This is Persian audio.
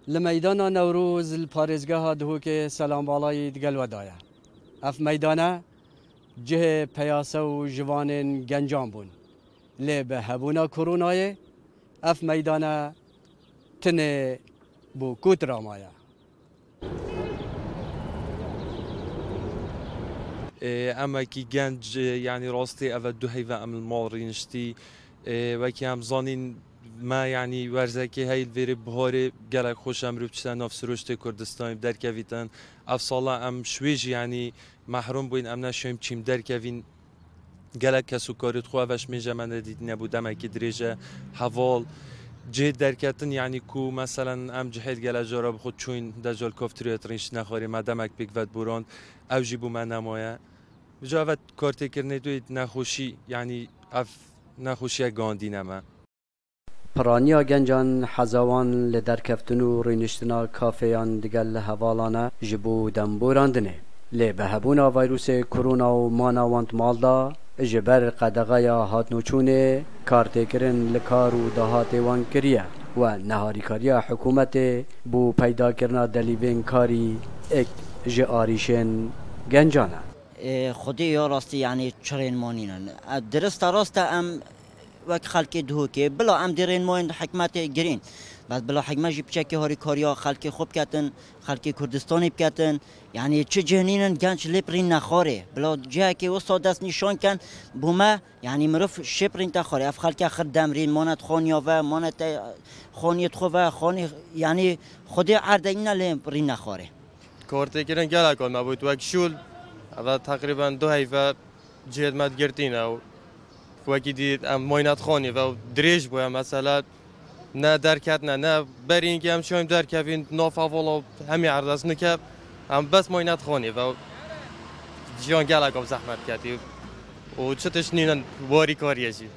لميدان نوروز الباريزگاه دهوك سلام بالاي دگل ودايا اف ميدانه جه پیاسه و جوان گنجان بون لی به هبونا کرونای اف میدانه تنه بو کوت رامایا اما کی گنج يعني راستي اول دو هيفا ام المال رينشتي وكي هم زانين ما يعني ورزكي هاي الفيري بهاري گلک خوش امرو بچتن ناف سروشت کردستان در کویتن اف سالا ام شویج يعني محروم بوین ام نشویم چیم در کوین گلک کسو کارت خواه وش میجه من دید نبودم اکی دریجه حوال جه درکتن يعني کو مثلا ام جهل گله جارا بخود چون دجال کافتریات رینش نخوری مدمک بیگ ود بوران او جیبو من نمایه بجاوت کارت کرنه دوید نخوشی يعني اف نخوشی گاندی نمه پرانیا گنجان حزوان لدرکفتن و رینشتنا کافیان دگل هوالانه جبو دنبوراندنه لی به هبونا ویروس کرونا و ماناوانت مالدا جبر قدغایا هاتنوچونه کارتکرن لکار و دهات وان کریه و نهاریکاریا حکومت بو پیدا کرنا دلیوین کاری اک جاریشن گنجانه خودی یا راستی یعنی چرین مانینن درست راست ام وقت خلق دهوکه بلا ام درین ماین حکمت گرین بعد بلا حکمت جی بچکی هاری کاریا خلق خوب کتن خلق کردستانی بکتن یعنی چه جهنینن گنج لپرین نخاره بلا جه که استاد دست نشان کن بومه یعنی مرف شپرین تخاره اف خلق اخر دمرین مانت خانیا و مانت خانیت خو و خانی یعنی خودی عردین لپرین نخاره کارت کردن گله کن مبود وقت شول و تقریبا دو هیفه جهت مد گرتینه و وقتی دید ام ماینت خانی و دریج باید مثلا نه درکت نه برای اینکه هم شایم درکوین ناف اوالا همی عرض نکب هم بس ماینت خانی و جیان گلک زحمت کردی و چتش نینن واری کاریه چی